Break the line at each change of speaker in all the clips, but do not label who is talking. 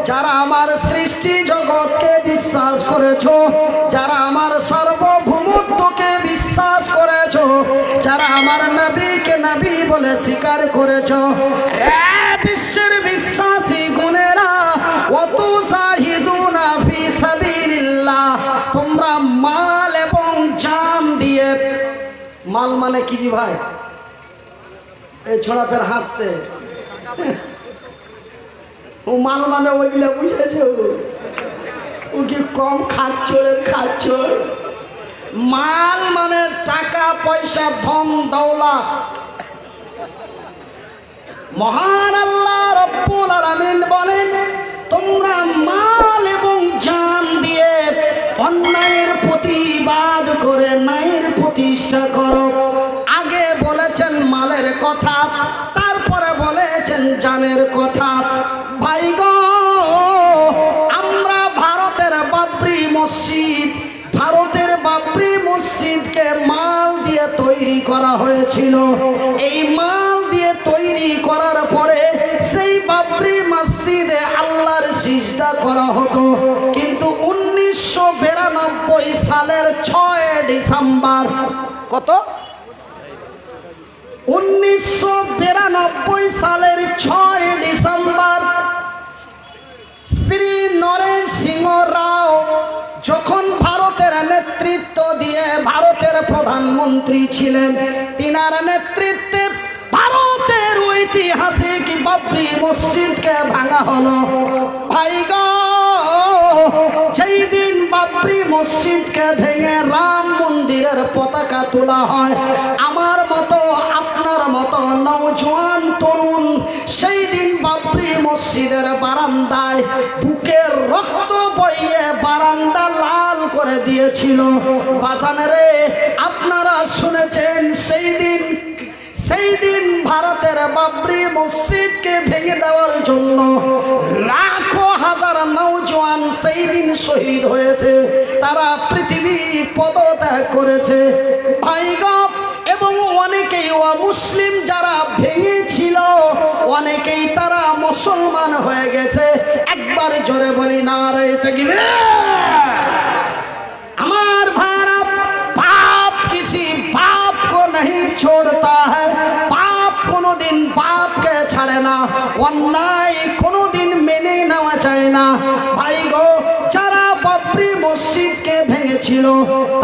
যারা আমার সৃষ্টি জগৎকে বিশ্বাস করেছো, যারা আমার সার্বভৌমত্বকে বিশ্বাস করেছো, যারা আমার নবীকে নবী বলে স্বীকার করেছো, বিশ্বের বিশ্বাসী গুণেরা ওয়াতুজাহিদুনা ফি সাবিলিল্লাহ, তোমরা মাল এবং জান দিয়ে, মাল মানে কি জি ভাই? এই ছোড়া ফের হাসছে, ও মাল মানে ওইগুলো বুঝেছে, ও কি কম খাচ্ছ রে খাচ্ছ। মাল মানে টাকা পয়সা ধন দৌলত। মহান আল্লাহ রব্বুল আলামিন বলেন তোমরা মাল এবং জান দিয়ে অন্যায়ের প্রতিবাদ করে ন্যায়ের প্রতিষ্ঠা করো। আগে বলেছেন মালের কথা, তারপরে বলেছেন জানের কথা। ভাই গো, আমরা ভারতের বাবরি মসজিদ, ভারতের বাবরি মসজিদকে মাল দিয়ে তৈরি করা হয়েছিল। এই মাল দিয়ে তৈরি করার পরে সেই বাবরি মসজিদে আল্লাহর সিজদা করা হতো। কিন্তু 1992 সালের 6 ডিসেম্বর, কত? 1992 সালের 6 ডিসেম্বর শ্রী নরেন সিংহ রাও যখন ভারতের নেতৃত্ব দিয়ে ভারতের প্রধানমন্ত্রী ছিলেন, তিনার নেতৃত্বে ভারতের ঐতিহাসিক বাবরি মসজিদকে ভাঙা হলো। ভাই গো, যেই দিন বাবরি মসজিদকে ভেঙে রাম মন্দিরের পতাকা তোলা হয়, আমার মতো আপনার মতো নওজোয়ান তরুণ সেই দিন বাবরি মসজিদের বারান্দায় বুকের রক্ত বইয়ে বারান্দা লাল করে দিয়েছিল। বাজানেরে, আপনারা শুনেছেন সেই দিন ভারতের বাবরি মসজিদকে ভেঙে দেওয়ার জন্য লাখো হাজার নওজোয়ান সেই দিন শহীদ হয়েছে, তারা পৃথিবী পদত্যাগ করেছে। ভাই গো, এবং অনেকেই মুসলিম যারা ভেঙেছিল অনেকেই তারা মুসলমান হয়ে গেছে। একবার জোরে বলি নারে তাকবীর। আমার ভাইরা, पाप किसी बाप को नहीं छोड़ता है, पाप कोनो दिन बाप के छाड़े ना, अन्याय कोनो दिन मेने नेওয়া যায় না। ভাই গো, যারা বাবরি মসজিদকে ভেঙেছিল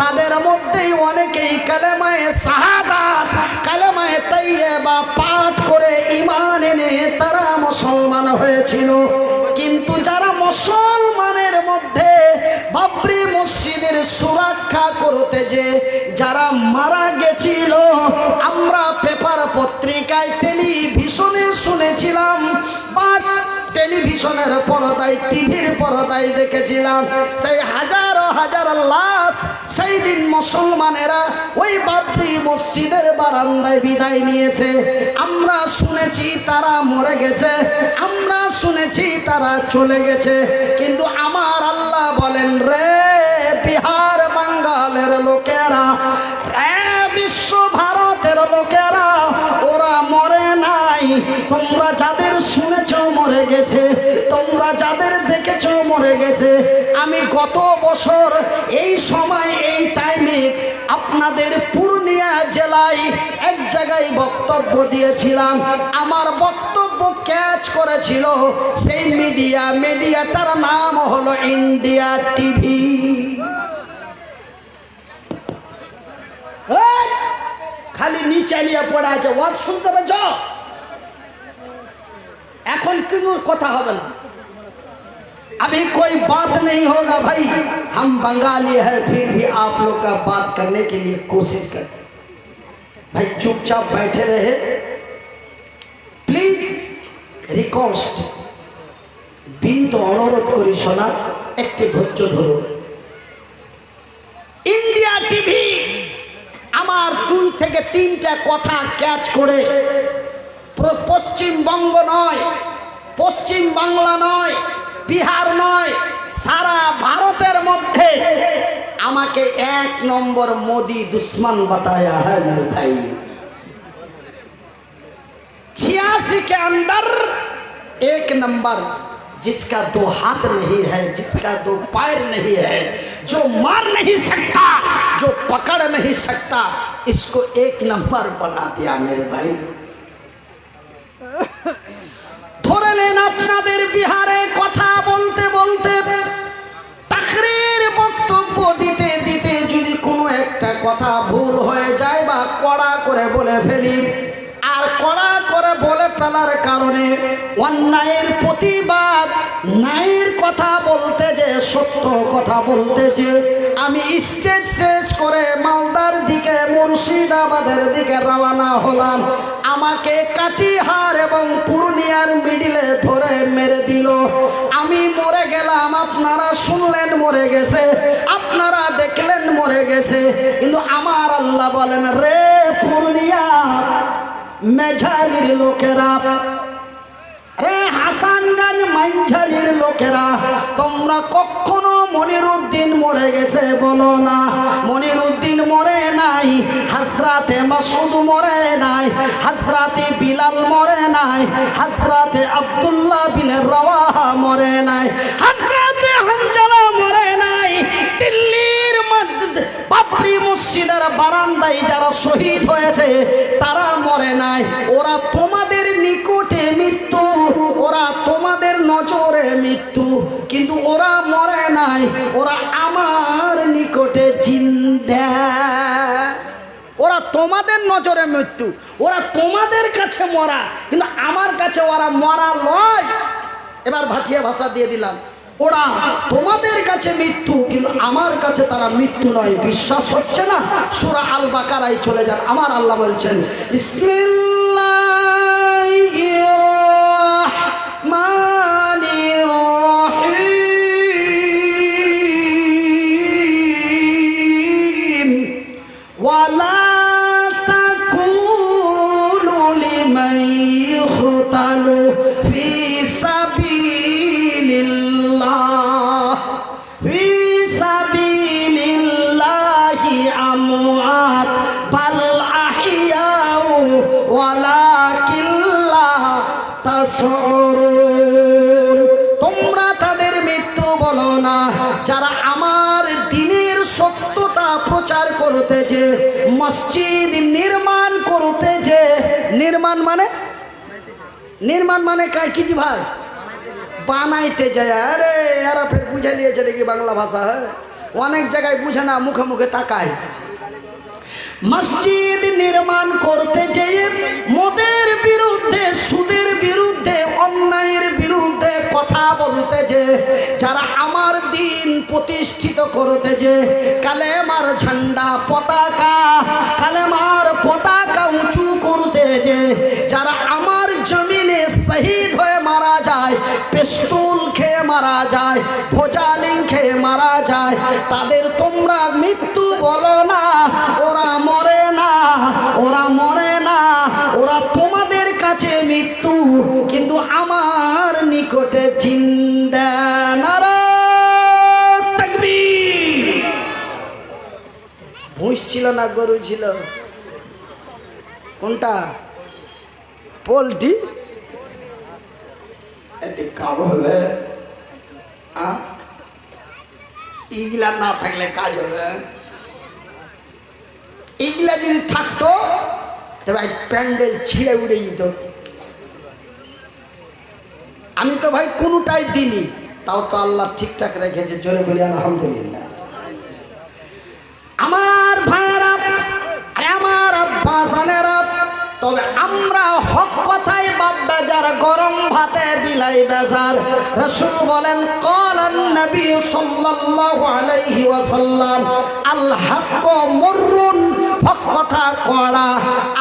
তাদের মধ্যেই অনেকেই কালেমায়ে শাহাদাত, কালেমায়ে তাইয়্যিবা পাঠ করে ঈমান এনে তারা মুসলমান হয়েছিল। কিন্তু যারা মুসলমানের মধ্যে বাবরি মসজিদের সুরক্ষা করতে যে যারা মারা গেছিল, আমরা পেপার পত্রিকায় টেলিভিশনে শুনেছিলাম বা টেলিভিশনের পর্দায় টিভির পর্দায় দেখেছিলাম, সেই হাজারো হাজার লাশ সেই দিন মুসলমানেরা ওই বাবরি মসজিদের বারান্দায় বিদায় নিয়েছে। আমরা শুনেছি তারা মরে গেছে, আমরা শুনেছি তারা চলে গেছে, কিন্তু আমার আল্লাহ বলেন, রে বিহার বাঙ্গালের লোকেরা, রে বিশ্ব ভারতের লোকেরা, ওরা মরে নাই। তোমরা যাদের শুনেছ মরে গেছে, তোমরা যাদের দেখেছ মরে গেছে, আমি গত বছর এই সময় এই টাইমে আপনাদের পূর্ণিয়া জেলায় এক জায়গায় বক্তব্য দিয়েছিলাম। আমার বক্তব্য ক্যাচ করেছিল সেই মিডিয়াটার নাম হলো ইন্ডিয়া টিভি। খালি নিচে নিয়ে পড়ে আছে, ওয়াজ শুনতে পেয়েছ? এখন কোনো কথা হবে না। अभी कोई बात नहीं होगा भाई, हम बंगाली हैं फिर भी आप लोग का बात करने के लिए कोशिश करते हैं। भाई चुपचाप बैठे रहे, प्लीज रिक्वेस्ट, বিনীত অনুরোধ করি শোনা, একটু ধৈর্য ধরুন। ইন্ডিয়া টিভি আমার 2 থেকে 3টা কথা ক্যাচ করে, পশ্চিমবঙ্গ নয়, পশ্চিম বাংলা নয়, বিহার নয়, সারা ভারতের মধ্যে আমাকে 1 নম্বর মোদি दुश्मन बताया है मेरे भाई। 86 के अंदर 1 नंबर जिसका दो हाथ नहीं है, जिसका दो पैर नहीं है, जो मार नहीं सकता, जो पकड़ नहीं सकता, इसको एक नंबर बना दिया मेरे भाई। ধরে নেন আপনাদের বিহারে কথা বলতে বলতে তাকরীর বক্তব্য দিতে দিতে যদি কোনো একটা কথা ভুল হয়ে যায় বা কড়া করে বলে ফেলি, আর কড়া করে বলে ফেলার কারণে অন্যায়ের প্রতিবাদ, ন্যায়ের কথা বলতে যে, সত্য কথা বলতে যে আমি স্টেজ শেষ করে মালদার দিকে, মুর্শিদাবাদের দিকে রওনা হলাম, আমাকে কাটিহার এবং পূর্ণিয়ার মিডিলে ধরে মেরে দিল। আমি মরে গেলাম, আপনারা শুনলেন মরে গেছে, আপনারা দেখলেন মরে গেছে, কিন্তু আমার আল্লাহ বলেন, রে পূর্ণিয়া মেঝালির লোকেরা, রে হাসানগঞ্জ মাইঝালির লোকেরা, তোমরা কখনো মনিরুদ্দিন মরে গেছে বলো না। মনিরুদ্দিন মরে নাই, হযরতে মাসউদ মরে নাই, হযরতে বিলাল মরে নাই, হযরতে আব্দুল্লাহ বিন রাওয়াহা মরে নাই, হযরতে হানজালা মরে নাই। দিল্লির বাবরি মসজিদের বারান্দায় যারা শহীদ হয়েছে তারা মরে নাই। ওরা তোমাদের নিকটে মৃত্যু, ওরা তোমাদের নজরে মৃত্যু, কিন্তু ওরা মরে নাই, ওরা আমার নিকটে জিন্দা। ওরা তোমাদের নজরে মৃত্যু, ওরা তোমাদের কাছে মরা, কিন্তু আমার কাছে ওরা মরা নয়। এবার ভাটিয়া ভাষা দিয়ে দিলাম, ওরা তোমাদের কাছে মৃত্যু, কিন্তু আমার কাছে তারা মৃত্যু নয়। বিশ্বাস হচ্ছে না? সূরা আল বাকারায় চলে যান, আমার আল্লাহ বলছেন, বিসমিল্লাহির রাহমানির রাহিম, ওয়ালা তাকুলু লিমান ইউখতালু ফি সাবিলিল্লাহ, ফি সাবিলিল্লাহি আমওয়াত বাল আহইয়াউ ওয়ালাকিন লা তাশউরুন। তোমরা তাদের মৃত্যু বলো না যারা আমার দ্বীনের সত্যতা প্রচার করতে যে, মসজিদ নির্মাণ করতে যে, নির্মাণ মানে কি ভাই? বানাইতে যায়। আরে এরা ফের বুঝে নিয়েছে নাকি বাংলা ভাষা? হ্যাঁ, অনেক জায়গায় বুঝে না, মুখে মুখে তাকায়। মসজিদ নির্মাণ করতে যেয়ে মদের বিরুদ্ধে, সুদের বিরুদ্ধে, অন্যায়ের বিরুদ্ধে কথা বলতে যে, যারা আমার দিন প্রতিষ্ঠিত করতে যে, কালেমার ঝান্ডা পতাকা, কালেমার পতাকা উঁচু করতে যে, যারা আমার জমিনে শহীদ হয়ে মারা যায়, পিস্তল খেয়ে মারা যায়, ভোজালিং খেয়ে মারা যায়, তাদের তোমরা মৃত্যু বলো না। ওরা মরে না, ওরা মরে না, ওরা তোমাদের কাছে মৃত্যু, কিন্তু আমার নিকটে জিন্দা। নারায়ে তাকবীর। ভুঁস ছিল না গরু ছিল? কোনটা? পোল্ট্রি? এতে কাজ হবে? ইগলা না থাকলে কাজ হবে? এগুলা যদি থাকতো তবে প্যান্ডেল ছিঁড়ে উড়ে যেত। আমি তো ভাই কোনোটাই দিইনি, তাও তো আল্লাহ ঠিকঠাক রেখেছে। জোরে বলি আলহামদুলিল্লাহ। আমার ভাইরা, আমার আব্বা জানেরা, তবে আমরা হক কথাই বাপ বেজার, গরম ভাতে বিলাই বেজার। রাসূল বলেন, ক্বালান নবী সাল্লাল্লাহু আলাইহি ওয়াসাল্লাম, আল হক মুররুন, হক কথা কড়া।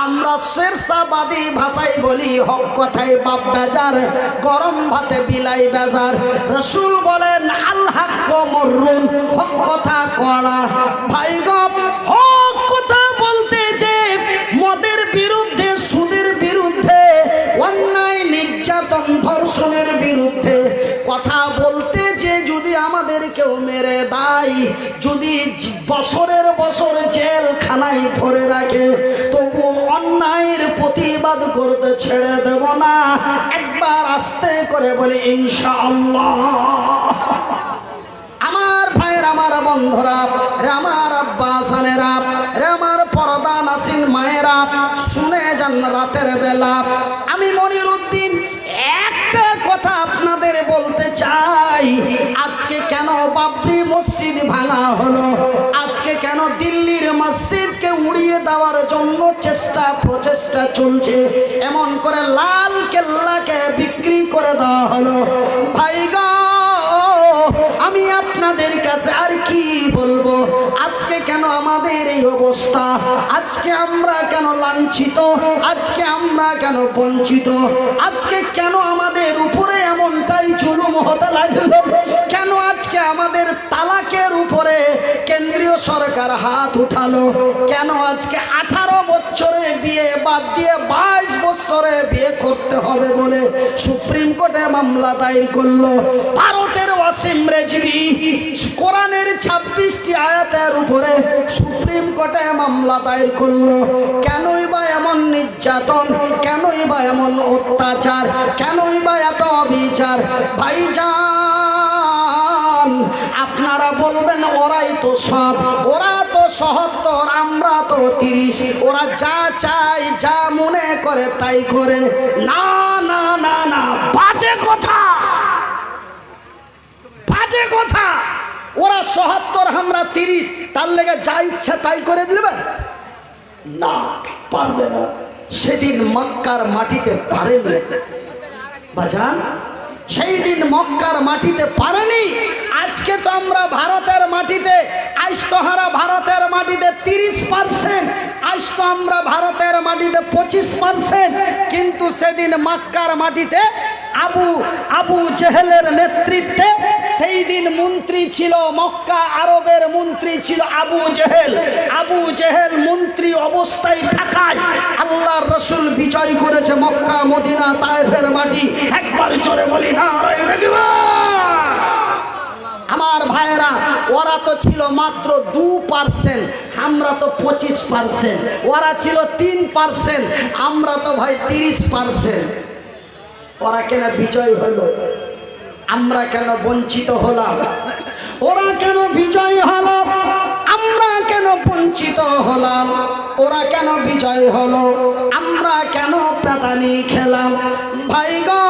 আমরা শেরশাবাদী ভাষায় বলি, হক কথাই বাপ বেজার, গরম ভাতে বিলাই বেজার। রাসূল বলেন, আল হক মুররুন, হক কথা কড়া। ভাই গো, হক কথা বলতে যে মদের বিরুদ্ধে, সুদের বিরুদ্ধে, অন্যায় নির্যাতন ধর্ষণের বিরুদ্ধে কথা বলতে যে যদি আমাদের কেউ মেরে মেরে দেয়, যদি বছরের বছর জেলখানায় ধরে রাখে, তবু অন্যায়ের প্রতিবাদ করতে ছেড়ে দেব না। একবার আস্তে করে বলি ইনশাআল্লাহ। আমার ভাইয়ের, আমার বন্ধুরা রে, আমার আব্বা জানেরা রে, আমার পর্দা নাসিল মায়েরা, শুনে যান রাতের বেলা আমি মনিরউদ্দিন একটা কথা আপনাদের বলতে চাই। আজকে কেন বাবরি মসজিদ ভাঙা হলো? আজকে কেন দিল্লির মসজিদকে উড়িয়ে দেওয়ার জন্য প্রচেষ্টা চলছে? এমন করে লাল কেল্লাকে বিক্রি করে দেওয়া হলো। ভাইগো, আমি আপনাদের কাছে আর কি বলবো? আজকে কেন আমাদের এই অবস্থা? আজকে আমরা কেন লাঞ্ছিত? আজকে আমরা কেন বঞ্চিত? আজকে কেন আমাদের উপরে এমনটাই জুলুম হতে লাগলো? কেন আজকে আমাদের তালাকের উপরে কেন্দ্রীয় সরকার হাত উঠালো? কেন আজকে 18 বছরে বিয়ে বাদ দিয়ে 22 বছরে বিয়ে করতে হবে বলে সুপ্রিম কোর্টে মামলা দায়ের করলো? ভারতের ওয়াসিম রেজভি কোরআনের 26টি আয়াতের উপরে সুপ্রিম কোর্টে মামলা দায়ের করলো। কেনই বা এমন নির্যাতন? কেনই বা এমন অত্যাচার? কেনই বা এত অবিচার? ভাইজান, আপনারা বলবেন ওরাই তো সব, ওরা তো ৭৭, আমরা তো ৩০, ওরা যা চায় যা মনে করে তাই করে। না না না না, বাজে কথা, বাজে কথা। ওরা ৭৭, আমরা ৩০, তার লেগে যা ইচ্ছা তাই করে দিবে? না, পারবে না। সেদিন মক্কার মাটিতে পারেনি বাজান, সেই দিন মক্কার মাটিতে পারেনি। আজকে তো আমরা ভারতের মাটিতে, আজ তো হারা ভারতের মাটিতে 30%, আজ তো আমরা ভারতের মাটিতে 25%, কিন্তু সেদিন মক্কার মাটিতে আবু জেহেলের নেতৃত্বে সেই দিন মন্ত্রী ছিল, মক্কা আরবের মন্ত্রী ছিল আবু জেহেল। আবু জেহেল মন্ত্রী অবস্থায় থাকায় আল্লাহর রসুল বিজয় করেছে মক্কা, মদিনা, তায়েফের মাটি। একবার জোরে বলি না। আমার ভাইয়েরা, ওরা তো ছিল মাত্র 2%, আমরা তো 25%। ওরা ছিল 3%, আমরা তো ভাই 30%। ওরা কেন বিজয় হইল? আমরা কেন বঞ্চিত হলাম? ওরা কেন বিজয় হলো? আমরা কেন বঞ্চিত হলাম? ওরা কেন বিজয় হলো? আমরা কেন পেতানি খেলাম? ভাই গো,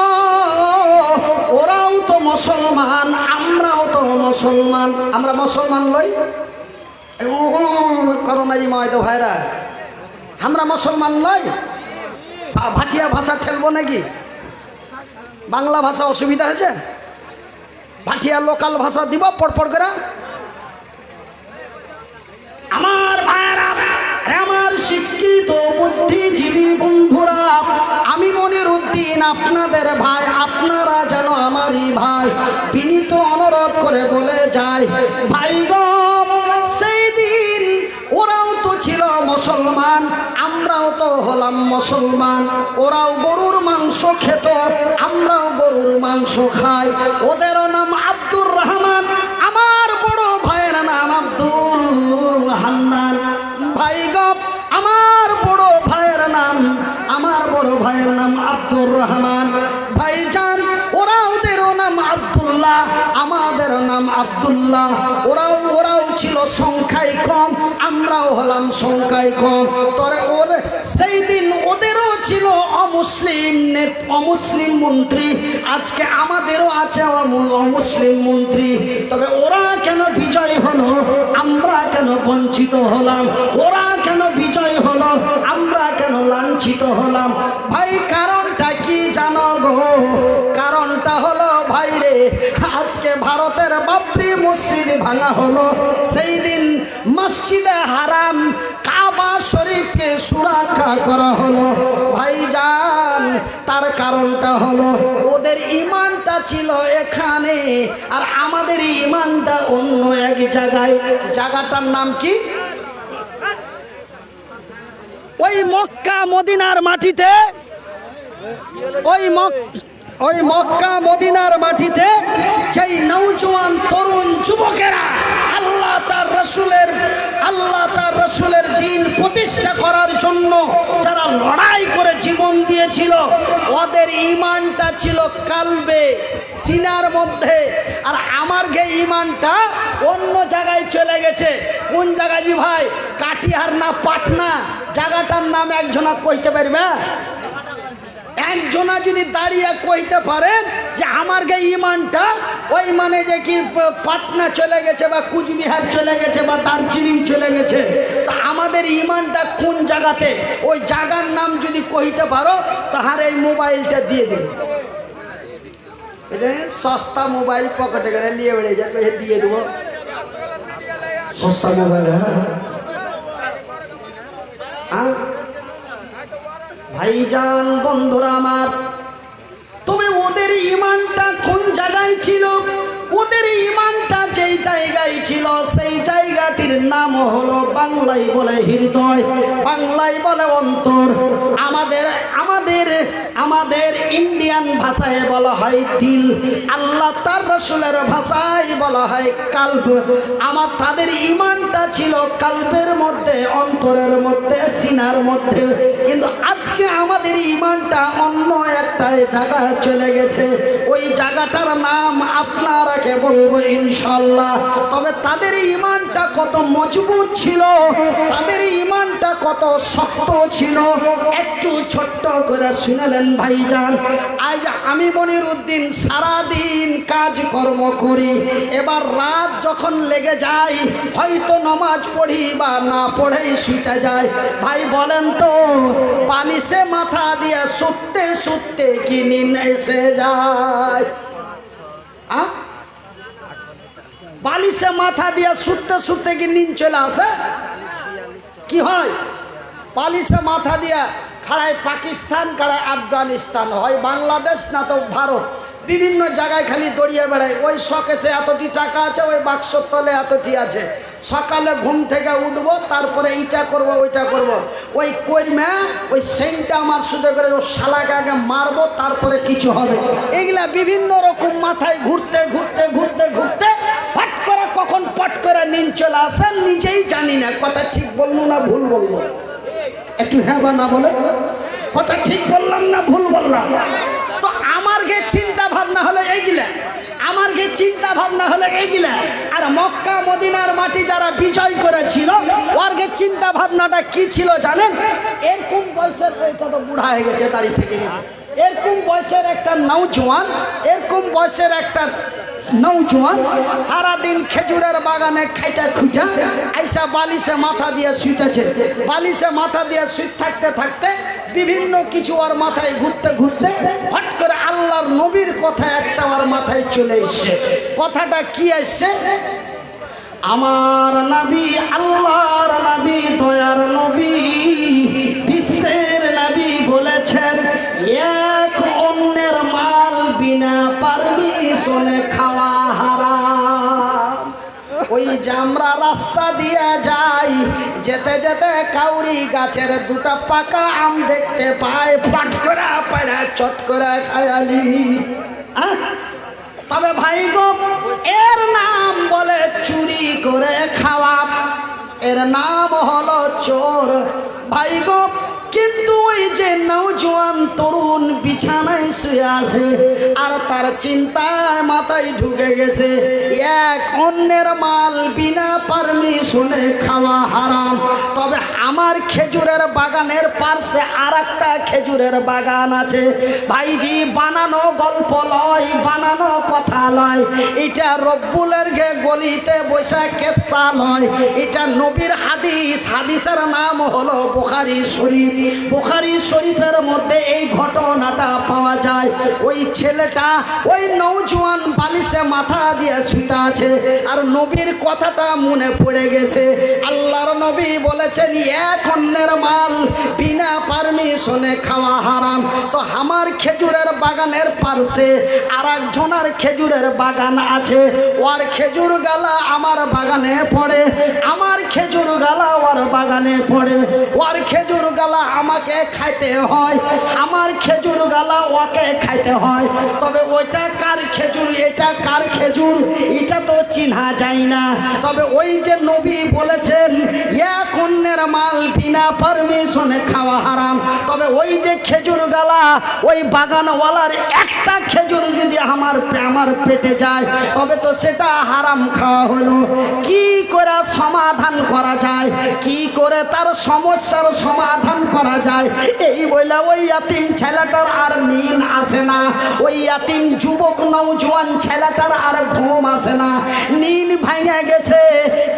ওরাও তো মুসলমান, আমরাও তো মুসলমান। আমরা মুসলমান লই করোনাই ময়দো ভাইরা, আমরা মুসলমান লই। ভাটিয়া ভাষা ঠেলবো নাকি? বাংলা ভাষা অসুবিধা হয়েছে? ভাটিয়া লোকাল ভাষা দিব পড় করে। আমার ভাইরা, আমার শিক্ষিত বুদ্ধিজীবী বন্ধুরা, আমি মনিরউদ্দিন আপনাদের ভাই, আপনারা যেন আমারই ভাই, বিনীত অনুরোধ করে বলে যায়, ভাই গো, সেই দিন ওরাও তো ছিল মুসলমান, আমরাও তো হলাম মুসলমান। ওরাও গরুর মাংস খেত, আমরাও গরুর মাংস খাই। ওদেরও নাম আব্দুর রহমান, আমার বড় ভাইয়ের নাম আব্দুল হান্নান। ভাই গো, আমার বড় ভাইয়ের নাম আব্দুর রহমান। ভাইজান, ওদেরও নাম আব্দুল্লাহ, আমাদের নাম আব্দুল্লাহ। ওরাও ছিল সংখ্যায় কম, আমরাও হলাম সংখ্যায় কম। তবে সেই দিন ওদেরও ছিল অমুসলিম মন্ত্রী, আজকে আমাদেরও আছে অমুসলিম মন্ত্রী। তবে ওরা কেন বিজয় হলো? আমরা কেন বঞ্চিত হলাম? ওরা কেন বিজয় হলো? আমরা কেন লাঞ্ছিত হলাম? ভাই, কারণটা কি জানো গো? কারণটা হলো ভাই রে, আজকে ভারতের বাবরি মসজিদ ভাঙা হলো। সেই দিন মসজিদে হারাম কাবা শরীফকে সুরক্ষা করা হলো। ভাইজান, তার কারণটা হলো ওদের ঈমানটা ছিল এখানে, আর আমাদের ঈমানটা অন্য এক জায়গায়। জায়গাটার নাম কি? ওই মক্কা মদিনার মাটিতে, ওই মক্কা মদিনার মাটিতে যেই নওজোয়ান তরুণ যুবকেরা আল্লাহ তার রসুলের দ্বীন প্রতিষ্ঠা করার জন্য যারা লড়াই করে জীবন দিয়েছিল, ওদের ঈমানটা ছিল কালবে, সিনার মধ্যে। আর আমার গে ঈমানটা অন্য জায়গায় চলে গেছে। কোন জায়গায় জি ভাই? কাটিহার না পাটনা? জায়গাটার নাম একজনা কইতে পারবে? একজনা যদি দাঁড়িয়ে কইতে পারেন যে আমার গে ঈমানটা ওই মানে যে কি পাটনা চলে গেছে বা কুচবিহার চলে গেছে বা দার্জিলিং চলে গেছে, তা আমাদের ঈমানটা কোন জায়গাতে, ওই জায়গার নাম যদি কইতে পারো তাহলে এই মোবাইলটা দিয়ে দেবে। সস্তা মোবাইল পকেটে করে নিয়ে বেড়ে যাবে, দিয়ে দেবো সস্তা মোবাইল। হ্যাঁ ভাইজান, বন্ধুরা আমার, তবে ওদের ঈমানটা কোন জায়গায় ছিল? ওদের ঈমানটা যেই জায়গায় ছিল সেই জায়গাটির নাম হলো বাংলায় বলে হৃদয়, বাংলায় বলে অন্তর, আমাদের আমাদের আমাদের ইন্ডিয়ান ভাষায় বলা হয় দিল, আল্লাহ তার রসুলের ভাষায় বলা হয় কাল্ব। আমার তাদের ঈমানটা ছিল কাল্বের মধ্যে, অন্তরের মধ্যে, সিনার মধ্যে। কিন্তু আজকে আমাদের ঈমানটা অন্য একটা জায়গায় চলে গেছে। ওই জায়গাটার নাম আপনারাকে বলবো ইনশাল্লাহ। তবে তাদের ঈমানটা কত মজবুত ছিল, তাদের ঈমানটা কত শক্ত ছিল, একটু ছোট্ট করে শুনেলেন ভাইজান। আজ আমি মনিরউদ্দিন সারাদিন কাজকর্ম করি, এবার রাত যখন লেগে যায় হয়তো নামাজ পড়ি বা না পড়েই শুতে যায়। ভাই বলেন তো, বালিশে মাথা দিয়ে শুতে শুতে কি নিন এসে যায়? বালিশে মাথা দিয়ে শুতে শুতে কি নিন চলে আসে? কি হয়? বালিশে মাথা দিয়া খাড়ায় পাকিস্তান, খাড়ায় আফগানিস্তান, হয় বাংলাদেশ না তো ভারত, বিভিন্ন জায়গায় খালি দড়িয়ে বেড়ায়। ওই শকেসে এতটি টাকা আছে, ওই বাক্সর তলে এতটি আছে। সকালে ঘুম থেকে উঠবো, তারপরে এইটা করব ওইটা করব, ওই কর্মে ওই সেন্টটা আমার শুধু করে ও শালাকে আগে মারবো, তারপরে কিছু হবে। এগুলা বিভিন্ন রকম মাথায় ঘুরতে ঘুরতে ঘুরতে ঘুরতে ফট করে কখন পট করে নিন চলে আসেন নিজেই জানি না। কথা ঠিক বলবো না ভুল বলবো? একটু হ্যাঁ বা না বলে। কথা ঠিক বললাম না ভুল বললাম? তো আমার গে চিন্তা ভাবনা হলো এইগুলা, আমার গে চিন্তা ভাবনা হলো এইগুলা। আর মক্কা মদিনার মাটি যারা বিজয় করেছিল ওর গে চিন্তা ভাবনাটা কি ছিল জানেন? এরকম বয়সের, এটা তো বুড়া হয়ে গেছে দাড়ি থেকে, এরকম বয়সের একটা নৌজওয়ান, এরকম বয়সের একটা নৌজওয়ান সারাদিন খেজুরের বাগানে খাইটা খুঁজা আইসা বালিশে মাথা দিয়ে শুইতেছে। বালিশে মাথা দিয়ে শুয়ে থাকতে থাকতে বিভিন্ন কিছু ওর মাথায় ঘুরতে ঘুরতে হট করে আল্লাহর নবীর কথা একটা ওর মাথায় চলে এসছে। কথাটা কি আসছে? আমার নবী, আল্লাহর নবী, দয়ার নবী, বিশ্বের নবী বলেছেন, এক অন্যের মাল বিনা পারমিশনে খাওয়া হারাম। ওই যে আমরা রাস্তা দিয়ে যাই, যেতে যেতে কাউরি গাছের দুটা পাকা আম দেখতে পাই, ফাট করে পাড়া চট করে খায়ালি। তবে ভাই গো, এর নাম বলে চুরি করে খাওয়া, এর নাম হলো চোর। ভাই গো, কিন্তু ওই যে নওজোয়ান তরুণ বিছানায় শুয়ে আছে আর তার চিন্তায় মাথায় ঢুকে গেছে এক অন্যের মাল বিনা পারমিশনে খাওয়া হারাম। তবে আমার খেজুরের বাগানের পাশে আর একটা খেজুরের বাগান আছে। ভাইজি, বানানো গল্প লয়, বানানো কথা লয়, এটা রব্বুলের গলিতে বসে কেসা লয়, এটা নবীর হাদিস। হাদিসের নাম হলো বুখারী শরীফ। বুখারী শরীফের মধ্যে এই ঘটনাটা পাওয়া যায়। ওই ছেলেটা, ওই নওজোয়ান বালিশে মাথা দিয়ে শুতে আছে আর নবীর কথাটা মনে পড়ে গেছে। আল্লাহর নবী বলেছেন, এক অন্যের মাল বিনা পারমিশনে খাওয়া হারাম। তো আমার খেজুরের বাগানের পাশে আর একজনের খেজুরের বাগান আছে, ওর খেজুর গালা আমার বাগানে পড়ে, আমার খেজুর গালা ওর বাগানে পড়ে, ওর খেজুর গালা আমাকে খাইতে হয়, আমার খেজুর গালা ওকে খাইতে হয়। তবে ওইটা কার খেজুর, এটা কার খেজুর, এটা তো চিনা যায় না। তবে ওই যে নবী বলেছেন এক অন্যের মাল বিনা পারমিশনে খাওয়া হারাম, তবে ওই যে খেজুর গালা ওই বাগানওয়ালার একটা খেজুর যদি আমার পেটে যায় তবে তো সেটা হারাম খাওয়া হলো। কি করে সমাধান করা যায়, কি করে তার সমস্যার সমাধান করা যায়, এই বলে ওই ইয়াতিম ছেলেটার আর নিন আসে না, ওই ইয়াতিম যুবক নওজোয়ান ছেলেটার আর ঘুম আসে না, নিন ভেঙে গেছে।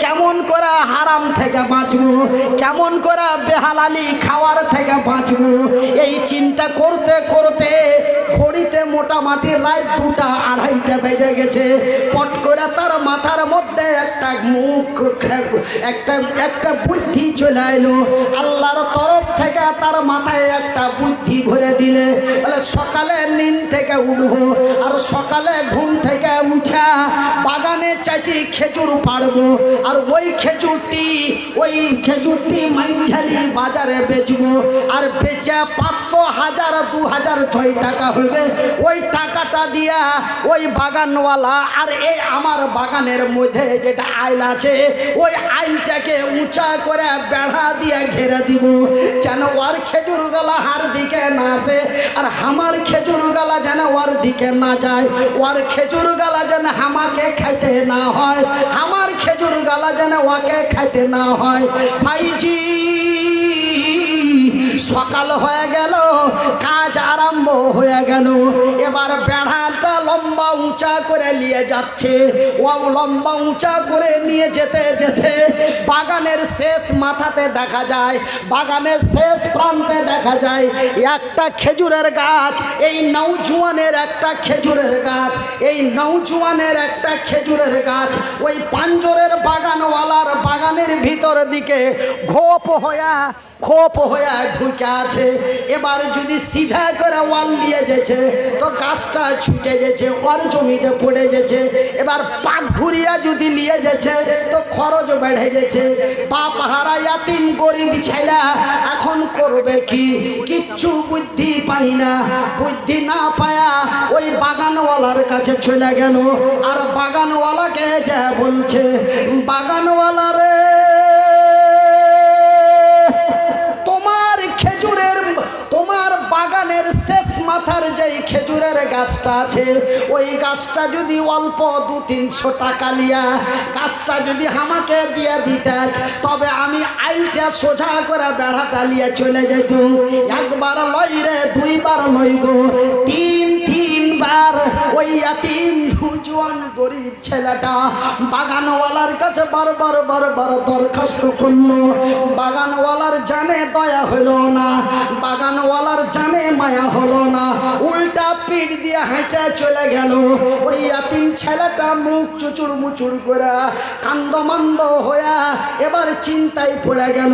কেমন করে হারাম থেকে বাঁচবো, কেমন করে বেহালালি খাওয়ার থেকে বাঁচবো, এই চিন্তা করতে করতে ঘড়িতে মোটামুটি রাত 2টা 2:30 বেজে গেছে। পট করে তার মাথার মধ্যে একটা বুদ্ধি চলে এলো। আল্লাহর তরফ থেকে তার মাথায় একটা বুদ্ধি ভরে দিলে, বলে সকালে নিন থেকে উঠবো, আর সকালে ঘুম থেকে উঠা বাগানে চাইছি খেজুর পাড়বো, আর ওই খেজুরটি মাইঝালি বাজারে বেচবো, আর বেচে 500, 1000, 2000 6 টাকা হবে। ওই টাকাটা দিয়া ওই বাগানওয়ালা আর এই আমার বাগানের মধ্যে যেটা আইল আছে ওই আইলটাকে উঁচা করে বেড়া দিয়ে ঘেরে দিব, যেন ওর খেজুর গালা হার দিকে না আসে, আর আমার খেজুর গালা যেন ওর দিকে না যায়, ওর খেজুর গালা যেন আমাকে খাইতে না হয়, আমার খেজুর গালা যেন ওকে খাইতে না হয়। ভাইজি সকাল হয়ে গেল, কাজ আরম্ভ হয়ে গেল। এবার বেড়াটা লম্বা উঁচা করে নিয়ে যাচ্ছে, ও লম্বা উঁচা করে নিয়ে যেতে যেতে বাগানের শেষ মাথাতে দেখা যায়, বাগানের শেষ প্রান্তে দেখা যায় একটা খেজুরের গাছ। এই নওজোয়ানের একটা খেজুরের গাছ, এই নওজোয়ানের একটা খেজুরের গাছ ওই পাঞ্জরের বাগানওয়ালার বাগানের ভিতর দিকে খোপ হয়ে ঢুকে আছে। এবার যদি সিধা করে ওয়াল নিয়ে যেছে তো গাছটা ছুটে গেছে, ওর জমিতে পড়ে গেছে। এবার পাক ঘুরিয়া যদি নিয়ে যেছে তো খরচ বেড়ে গেছে। বাপ হারা ইয়াতিম গরিব ছেলে এখন করবে কি, কিচ্ছু বুদ্ধি পাই না। বুদ্ধি না পায়া ওই বাগানওয়ালার কাছে চলে গেল, আর বাগানওয়ালাকে যা বলছে, বাগানওয়ালা রে তোমার বাগানের শেষ মাথার যেই খেজুরের গাছটা আছে ওই গাছটা যদি অল্প 200-300 টাকা লিয়া গাছটা যদি আমাকে দিয়ে দিতেন তবে আমি আইলটা সোজা করে বেড়াটা লিয়ে চলে যেত। একবার লই রে, 2 বার লই গো, 3 বার ওই ইয়াতিম জওয়ান গরিব ছেলেটা বাগানওয়ালার কাছে বারবার দরখাস্ত করলো। বাগানওয়ালার জানে দয়া হলো না, বাগানওয়ালার জানে মায়া হলো না, উল্টা পিঠ দিয়ে হেঁটে চলে গেল। ওই ইয়াতিম ছেলেটা মুখ চুচুড় মুচুড় করে কান্দমান্দ হইয়া এবার চিন্তায় পড়ে গেল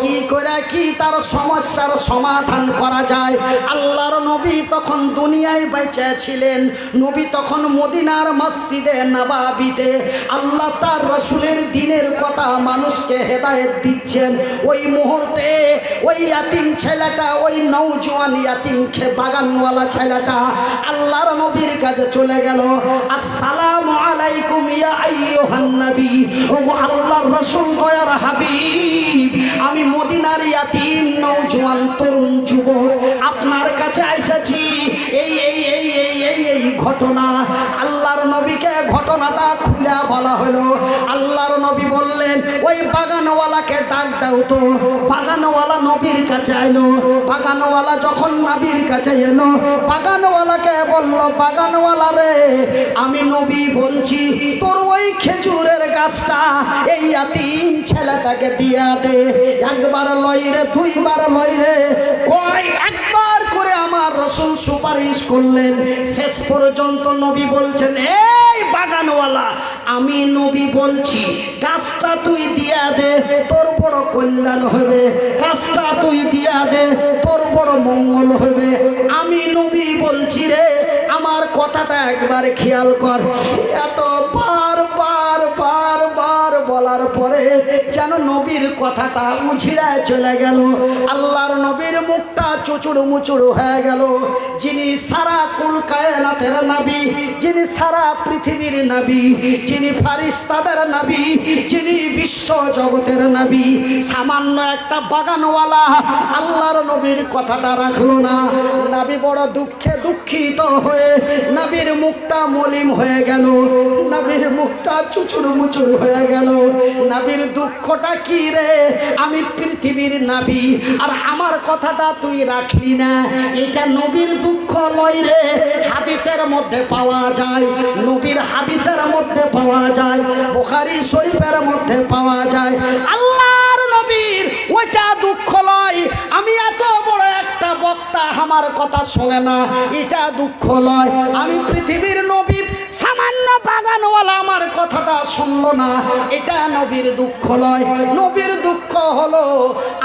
কি করে কি তার সমস্যার সমাধান করা যায়। আল্লাহর নবী তখন দুনিয়ায় বেঁচে ছিলেন, নবী তখন মদিনার মসজিদে নববীতে আল্লাহ তার রাসূলের দ্বীনের কথা মানুষকে হেদায়েত দিচ্ছেন। ওই মুহূর্তে ওই ইয়াতিম ছেলেটা, ওই নওজোয়ান ইয়াতিম বাগানওয়ালা ছেলেটা আল্লাহর নবীর কাছে চলে গেল। আসসালামু আলাইকুম ইয়া আইয়ুহান নবী, ও আল্লাহর রাসূল দয়ার হাবিব, আমি মদিনার ইয়াতিম নওজোয়ান তরুণ যুবক আপনার কাছে এসেছি। এই এই এই এই এই এই ঘটনা আল্লাহর নবীকে ঘটনাটা খুলে বলা হলো। আল্লাহর নবী বললেন ওই বাগানওয়ালাকে ডাক দাও তো। বাগানওয়ালা নবীর কাছে এলো। বাগানওয়ালা যখন নবীর কাছে এলো বাগানওয়ালাকে বলল, বাগানওয়ালা রে আমি নবী বলছি তোর ওই খেজুরের গাছটা এই ইয়াতিম ছেলেটাকে দিয়া দে। একবার লই রে, 2 বার লই রে, কয় একবার করে আমার রাসূল সুপারিশ করলেন। শেষ পর্যন্ত নবী বলছেন, এই বাগানওয়ালা আমি নবী বলছি গাছটা তুই দিয়া দে, তোর বড় কল্যাণ হবে, গাছটা তুই দিয়া দে, তোর বড় মঙ্গল হবে। আমি নবী বলছি রে, আমার কথাটা একবার খেয়াল কর। এত বার বলার পরে যেন নবীর কথাটা উছিড়ায় চলে গেল। আল্লাহর নবীর মুখটা চুচুড় মুচুড় হয়ে গেল। যিনি সারা কুল কায়নাতের নবী, যিনি সারা পৃথিবীর নবী, যিনি ফারিস্তাদের নবী, যিনি বিশ্ব জগতের নবী, সামান্য একটা বাগানওয়ালা আল্লাহর নবীর কথাটা রাখলো না। নবী বড় দুঃখে দুঃখিত হয়ে নবীর মুখটা মলিন হয়ে গেল, নবীর মুখটা চুচুড় মুচুড় হয়ে গেল। নবীর দুঃখটা কি রে? আমি পৃথিবীর নবী আর আমার কথাটা তুই রাখলি না। এটা নবীর দুঃখ লয় রে, হাদিসের মধ্যে পাওয়া যায়, নবীর হাদিসের মধ্যে পাওয়া যায়, বুখারী শরীফের মধ্যে পাওয়া যায়। আল্লাহর নবীর ওইটা দুঃখ লয় আমি এত বড় একটা বক্তা আমার কথা শোনে না, এটা দুঃখ লয় আমি পৃথিবীর নবী সামান্য বাগানওয়ালা আমার কথাটা শুনলো না, এটা নবীর দুঃখ লয়। নবীর দুঃখ হলো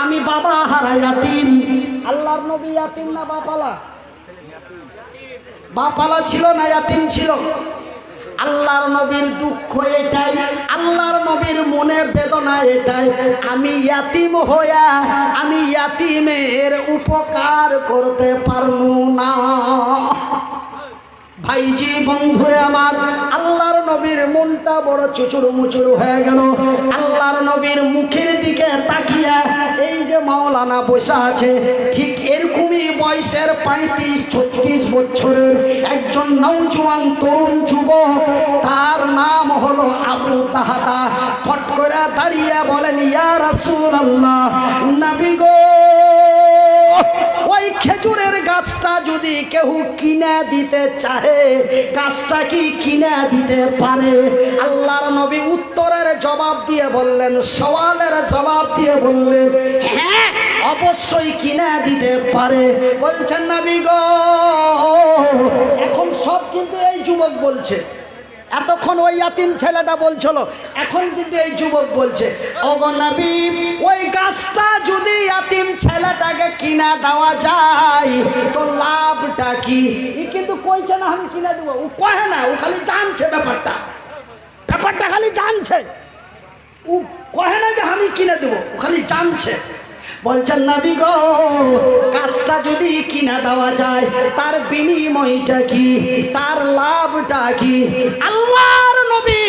আমি বাবা হারা ইয়াতিম। আল্লাহর নবী ইয়াতিম না বাপালা? বাপালা ছিল না ইয়াতিম ছিল? আল্লাহর নবীর দুঃখ এটাই, আল্লাহর নবীর মনে বেদনা এটাই, আমি ইয়াতিম হইয়া আমি ইয়াতিমের উপকার করতে পারবো না। ভাইজি বন্ধুরে আমার, আল্লাহর নবীর মনটা বড় চুচুড় মুচুড় হয়ে গেল। আল্লাহর নবীর মুখের দিকে তাকিয়া এই যে মাওলানা বসে আছে, ঠিক এরকমই বয়সের 35-36 বছরের একজন নওজোয়ান তরুণ যুবক, তার নাম হলো আবু তাহাতা। ফট করে দাঁড়িয়ে বলেন, ইয়া রাসূলুল্লাহ, নবী গো, ওই খেজুরের গাছটা যদি কেউ কিনে দিতে চাহে, গাছটা কি কিনে দিতে পারে? আল্লাহর নবী উত্তরের জবাব দিয়ে বললেন, সওয়ালের জবাব দিয়ে বললেন, হ্যাঁ অবশ্যই কিনে দিতে পারে। বলছেন নবী গো, এখন সব কিন্তু এই যুবক বলছে, এতক্ষণ ওই ইয়াতিম ছেলেটা বলছিল, এখন কিন্তু এই যুবক বলছে, ওগো নবী, ওই গাছটা যদি ইয়াতিম ছেলেটাকে কিনা দেওয়া যায় তো লাভটা কি? ই কিন্তু কইছে না আমি কিনা দেবো, ও কহে না, ও খালি জানছে ব্যাপারটা, ব্যাপারটা খালি জানছে, ও কহে না যে আমি কিনে দেবো, ও খালি জানছে। বলছেন নবী গো, গাছটা যদি কিনা দেওয়া যায় তার বিনিময়টা কি, তার লাভটা কি? আল্লাহর নবী,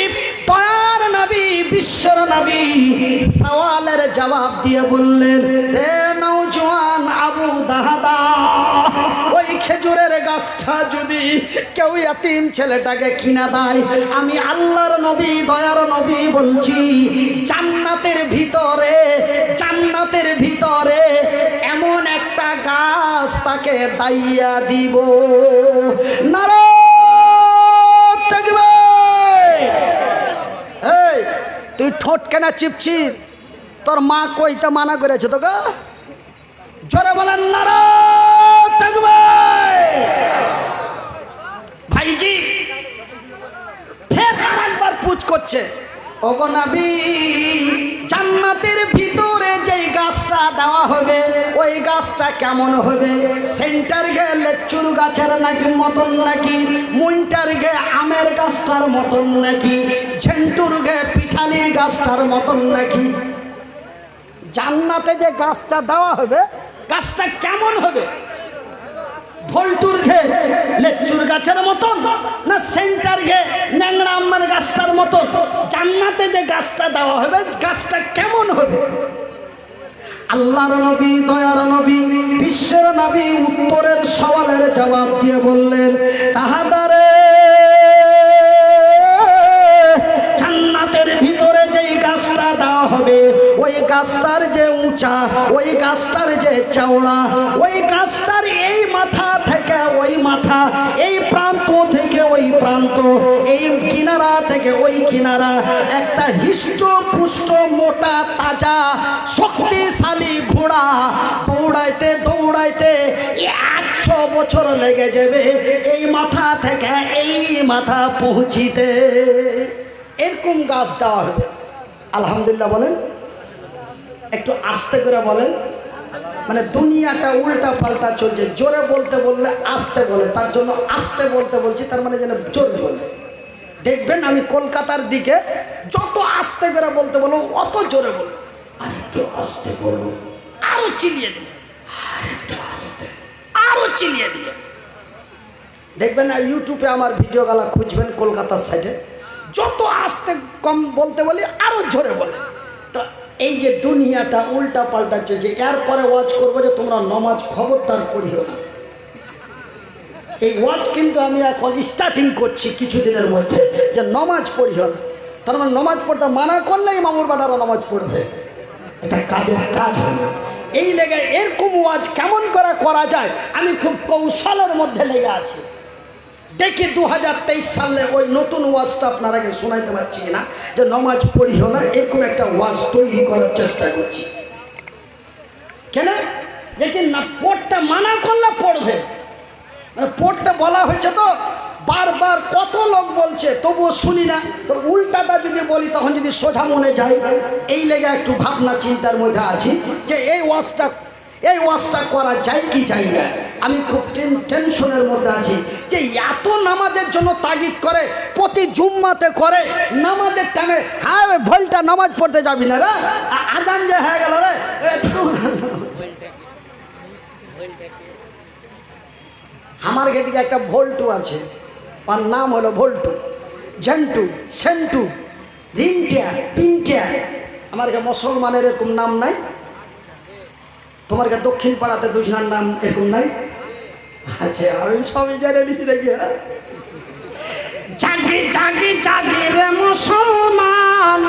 দয়ার নবী, বিশ্বর নবী সওয়ালের জবাব দিয়ে বললেন, রে নওজোয়ান আবু দাহাদা, ওই খেজুরের গাছটা যদি কেউ ইয়াতিম ছেলেটাকে কিনা দেয়, আমি আল্লাহর নবী, দয়ার নবী বলছি, জান্নাতের ভিতরে, জান্নাতের ভিতরে এমন একটা গাছ তাকে দাইয়া দিব। নারায়ে তাকবীর। এই তুই ঠোঁট কেনা চিপচিপ? তোর মা কইতে মানা করেছে তোকে? জোরে বলেন নারায়ে তাকবীর। ভাইজি ফের আরেকবার পুছ করছে, ওগো নবী, জান্নাতের ভিতরে যেই গাছটা দেওয়া হবে ওই গাছটা কেমন হবে? সেন্টার গে লেচুর গাছের নাকি মতন, নাকি মুন্টার গে আমের গাছটার মতন, নাকি ঝেন্টুর গে পিঠালির গাছটার মতন, নাকি? জান্নাতে যে গাছটা দেওয়া হবে গাছটা কেমন হবে? ভল্টুর ঘে লেচুর গাছের মতন না সেন্টার ঘে ন্যাংরা আম্মার গাছটার মতন? জান্নাতে যে গাছটা দেওয়া হবে গাছটা কেমন হবে? আল্লাহর নবী, দয়ার নবী, বিশ্বের নবী উত্তরের সওয়ালের জবাব দিয়ে বললেন, তাহাদারে, জান্নাতের ভিতরে যেই গাছটা দেওয়া হবে ওই গাছটার যে উঁচা, ওই গাছটার যে চওড়া, ওই গাছটার এই মাথা থেকে ওই মাথা, এই প্রান্ত থেকে ওই প্রান্ত, এই কিনারা থেকে ওই কিনারা একটা হৃষ্টপুষ্ট মোটা তাজা শক্তিশালী ঘোড়া দৌড়াইতে দৌড়াইতে 100 বছর লেগে যাবে এই মাথা থেকে এই মাথা পৌঁছিতে। এরকম গাছ দেওয়া হবে। আলহামদুলিল্লাহ বলেন, একটু আস্তে করে বলেন, মানে দুনিয়াটা উল্টা পাল্টা চলছে, জোরে বলতে বললে আস্তে বলে, তার জন্য আস্তে বলতে বলছি, তার মানে যেন জোরে বলে। দেখবেন আমি কলকাতার দিকে যত আস্তে করে বলতে বলো অত জোরে বলবো, আর একটু আস্তে বলবো, আরো চিলিয়ে দিলে, আর একটু আস্তে, আরো চিলিয়ে দিলে। দেখবেন না ইউটিউবে আমার ভিডিও গালা খুঁজবেন কলকাতার সাইডে, যত আস্তে কম বলতে বলি আরো জোরে বলে। তো এই যে দুনিয়াটা উল্টা পাল্টা চলছে, এরপরে ওয়াজ করবো যে তোমরা নমাজ খবরদার পড়িও না। এই ওয়াজ কিন্তু আমি এখন স্টার্টিং করছি কিছুদিনের মধ্যে, যে নমাজ পড়িও না। তার মানে নমাজ পড়তে মানা করলেই মামুর বাটারা নমাজ পড়বে, এটা কাজের কাজ হবে। এই লেগে এরকম ওয়াজ কেমন করে করা যায় আমি খুব কৌশলের মধ্যে লেগে আছি। দেখি 2023 সালে ওই নতুন ওয়াজটা আপনার আগে শোনাইতে পারছি না, যে নমাজ পড়িও না, এরকম একটা ওয়াজ তৈরি করার চেষ্টা করছি। কেন যে কি না পড়তে মানা করলে পড়বে, মানে পড়তে বলা হয়েছে তো বারবার, কত লোক বলছে তবুও শুনি না। তো উল্টাটা যদি বলি তখন যদি সোজা মনে যায়, এই লেগে একটু ভাবনা চিন্তার মধ্যে আছি যে এই ওয়াজটা করা যায় কি যায় না। আমি খুব টেনশনের মধ্যে আছি যে এত নামাজের জন্য তাগিদ করে, প্রতি জুম্মাতে করে নামাজের টাইমে, হ্যাঁ ভোলটা নামাজ পড়তে যাবি না রে, আজান যে হয়ে গেল রে। আমার দিকে একটা ভোল্টু আছে, ওর নাম হলো ভোল্টু, ঝেন্টু, সেন্টু, রিনটিয়া, পিনটিয়া। আমার মুসলমানের এরকম নাম নাই? তোমার দক্ষিণ পাড়াতে দুজনের নাম এরকম নাই? আচ্ছা আমি সবই জানি রেখে। জাগি জাগি জাগি রে মুসলমান,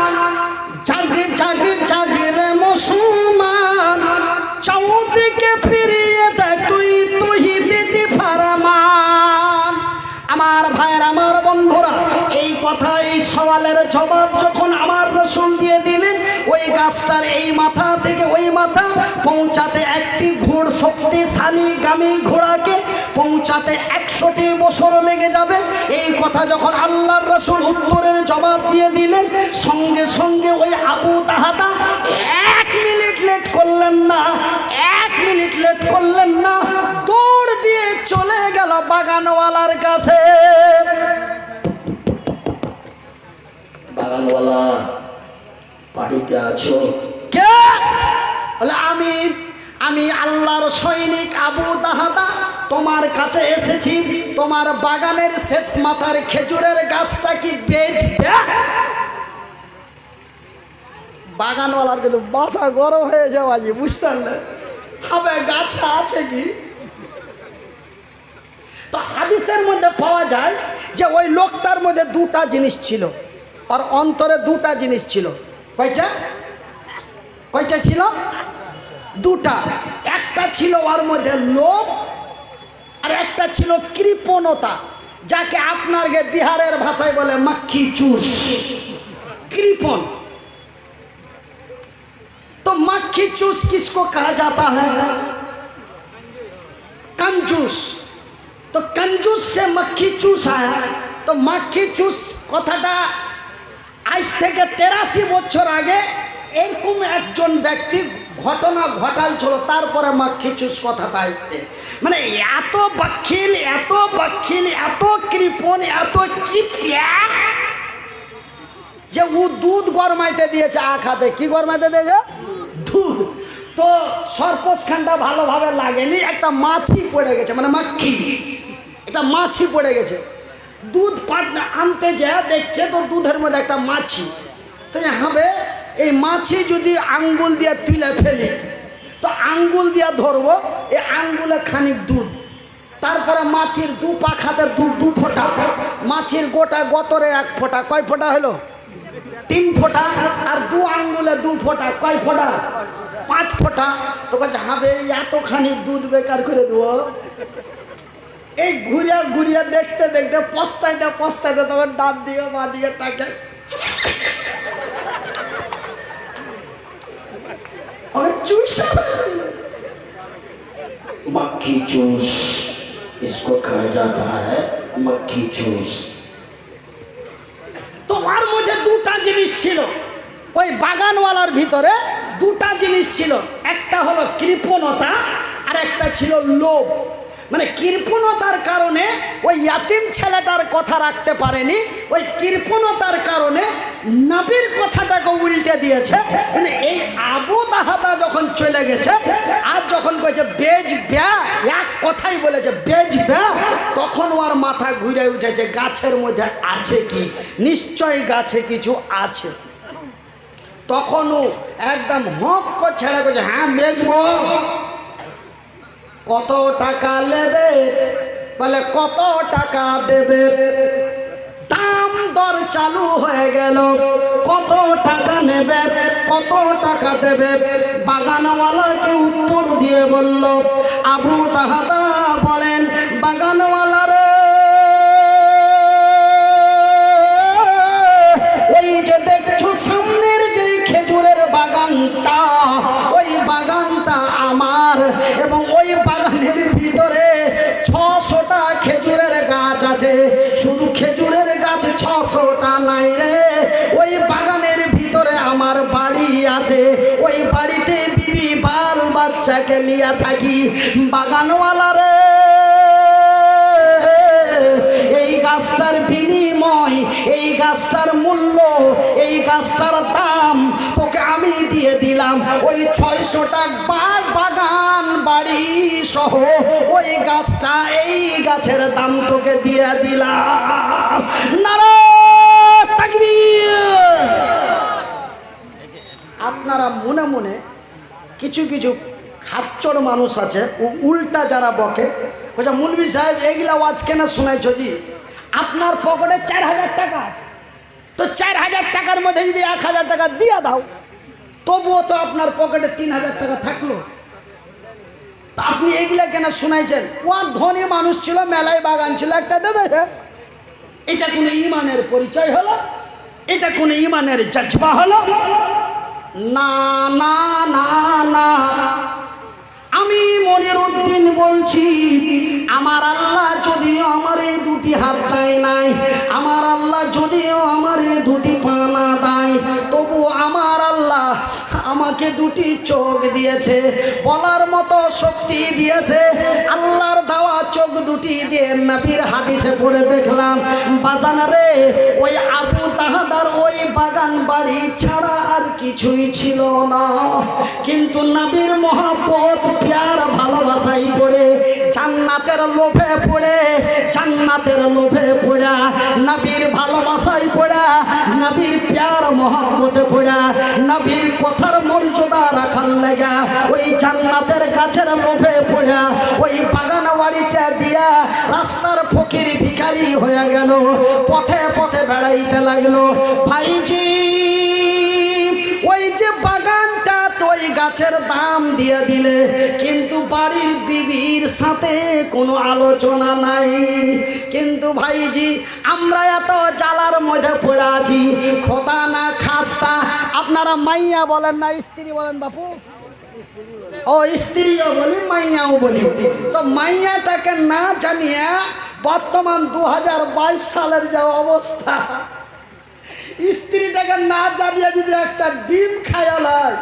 জাগি জাগি জাগি রে মুসলমান, চৌদিকে ফিরিয়ে দেখ তুই তৌহিদি ফরমান। আমার ভাইয়ের, আমার বন্ধুরা, এই কথা, এই সওয়ালের জবাব যখন আমার রাসূল দিয়ে দিলেন, ওই গাছটার এই মাথা থেকে ওই মাথা পৌঁছাতে একটি ঘোড় শক্তিশালী গামী ঘোড়াকে পৌঁছাতে 100টি বছর লেগে যাবে। এই কথা যখন আল্লাহর রাসূল উত্তরের জবাব দিয়ে দিলেন, সঙ্গে সঙ্গে ওই আবু তাহাতা 1 মিনিট লেট করলেন না, 1 মিনিট লেট করলেন না, দৌড় দিয়ে চলে গেল বাগানওয়ালার কাছে। বাগানওয়ালা বাড়িতে আছো? কে? বলে আমি আল্লাহর সৈনিক আবু তাহাতা তোমার কাছে এসেছি, তোমার বাগানের শেষ মাথার খেজুরের গাছটা কি বেচবে? বাগানওয়ালার কিন্তু মাথা গরম হয়ে যাওয়া, বুঝতে পারলে হবে গাছ আছে কি? তো হাদিসের মধ্যে পাওয়া যায় যে ওই লোকটার মধ্যে দুটা জিনিস ছিল, আর অন্তরে দুটা জিনিস ছিল। কয়টা ছিল? দুটা। একটা ছিল ওর মধ্যে লোভ, আর একটা ছিল কৃপণতা, যাকে আপনার বিহারের ভাষায় বলে মাখি চুষ, কৃপণ। तो मक्खी चूस किसको कहा जाता है? कंजूस। तो कंजूस से मक्खी चूस आया। तो मक्खी चूस कथाटा आज থেকে 83 বছর আগে এরকম একজন ব্যক্তি ঘটনা ঘটালছিল, তারপরে মাখি চুষ কথাটা আসছে। মানে এত বাখিল, এত বাখিল, এত কৃপণ, এত কিপটিয়া যে ও দুধ গরমাইতে দিয়েছে আখাতে। কি গরমাইতে দিয়েছে? দুধ। তো সরপোষখানটা ভালোভাবে লাগেনি, একটা মাছি পড়ে গেছে, মানে মাখি, একটা মাছি পড়ে গেছে। দুধ পাটনা আনতে যায়, দেখছে তো দুধের মধ্যে একটা মাছি। তো হবে এই মাছি যদি আঙ্গুল দিয়ে তুলে ফেলি, তো আঙ্গুল দিয়ে ধরবো, এই আঙ্গুলে খানিক দুধ, তারপরে মাছির দু পাখাতে দু ফোঁটা, মাছির গোটা গতরে 1 ফোঁটা। কয় ফোঁটা হলো? 3 ফোঁটা। আর দু আঙ্গুলে 2 ফোঁটা, কয় ফোঁটা? 5 ফোঁটা। তো কাছে হবে এতখানি দুধ বেকার করে দেবো। এই ঘুরিয়া ঘুরিয়া দেখতে দেখতে পস্তাইতে পস্তাইতে তখন ডান দিকে বাঁ দিকে তাকে चूसा। मक्खी चूस इसको कहा जाता है, मक्खी चूस। तो আর মধ্যে দুটা জিনিস ছিল, ওই বাগানওয়ালার ভিতরে দুটা জিনিস ছিল। একটা হলো কৃপণতা, আর একটা ছিল লোভ। মানে কৃপণতার কারণে ওই ইয়াতিম ছেলেটার কথা রাখতে পারেনি, ওই কৃপণতার কারণে নবীর কথাটাকে উল্টে দিয়েছে। মানে এই আবু তাহাদা যখন চলে গেছে আর যখন কয়েছে বেজ ব্যা, এক কথাই বলেছে বেজ ব্যা, তখন ওর মাথা ঘুরে উঠেছে গাছের মধ্যে আছে কি, নিশ্চয়ই গাছে কিছু আছে। তখনও একদম হক করে ছেড়ে গেছে, হ্যাঁ বেচবো। কত টাকা নেবে? বলে কত টাকা দেবে? দাম দর চালু হয়ে গেল, কত টাকা নেবে, কত টাকা দেবে? বাগানওয়ালাকে উত্তর দিয়ে বলল, আবু তাহাদা বলেন, বাগানওয়ালা রে, ওই যে দেখছো সামনের যে খেজুরের বাগানটা, ওই বাগানটা আমার, এবং ওই বাগানের ভিতরে 600টা খেজুরের গাছ আছে। শুধু খেজুরের গাছ 600টা নাই রে, ওই বাগানের ভিতরে আমার বাড়ি আছে, ওই বাড়িতে বিবি বাল বাচ্চাকে নিয়ে থাকি। বাগানওয়ালা রে, এই গাছটার বিনিময়, এই গাছটার মূল্য, এই গাছটার দাম তোকে আমি দিয়ে দিলাম। ওই 600টা বাগান বাড়ি সহ ওই গাছটা, এই গাছের দাম তোকে দিয়ে দিলাম। নারায়ে তাকবীর। আপনারা মনে মনে কিছু কিছু খাচ্চর মানুষ আছে, উল্টা যারা বকে, বলছে মুলবি সাহেব এইগুলা ওয়াজ কেন শোনাইছ জি? আপনার পকেটে 4000 টাকা আছে, তো 4000 টাকার মধ্যে যদি 1000 টাকা দিয়ে দাও, তবুও তো আপনার পকেটে 3000 টাকা থাকলো। তা আপনি এইগুলা কেন শোনাইছেন? ও ধনী মানুষ ছিল, মেলায় বাগান ছিল, একটা দেবে। এটা কোনো ইমানের পরিচয় হলো? এটা কোনো ইমানের জজবা হলো? না না না না, আমি মনিরউদ্দিন বলছি, আমার আল্লাহ যদিও আমার এই দুটি হাত দেয় নাই, আমার আল্লাহ যদিও আমার এই দুটি পা না দেয়, তবু আমার আল্লাহ আমাকে দুটি চোখ দিয়েছে, বলার মতো শক্তি দিয়েছে। আল্লাহর দেওয়া চোখ দুটি দিয়ে নবীর হাদিসে পড়ে দেখলাম, বাজান রে, ওই আবু তাহাদার ওই বাগান বাড়ি ছাড়া আর কিছুই ছিল না, কিন্তু নবীর মহব্বত প্যার ভালোবাসাই পড়ে, জান্নাতের লোভে পড়ে, জান্নাতের লোভে পড়া, নবীর ভালোবাসাই পড়া, নবীর প্যার মহব্বতে পড়া, নবীর কথার মর্যাদা রাখার লাগা, ওই জান্নাতের গাছের লোভে পড়া, ওই বাগান বাড়িটা দিয়া রাস্তার ফকির ভিখারি হয়ে গেল, পথে পথে বেড়াইতে লাগলো। ভাইজি, ওই যে বাগানটা তো ওই গাছের দাম দিয়ে দিলে, কিন্তু বাড়ির বিবির সাথে কোনো আলোচনা নাই। কিন্তু ভাইজি, আমরা এত জ্বালার মধ্যে পড়ে আছি, খোদা না খাস্তা, আপনারা মাইয়া বলেন না স্ত্রী বলেন বাপু? ও স্ত্রীও বলি মাইয়াও বলি। তো মাইয়াটাকে না জানিয়ে বর্তমান 2022 সালের যে অবস্থা, স্ত্রীটাকে না জানিয়ে যদি একটা ডিম খায়ালায়,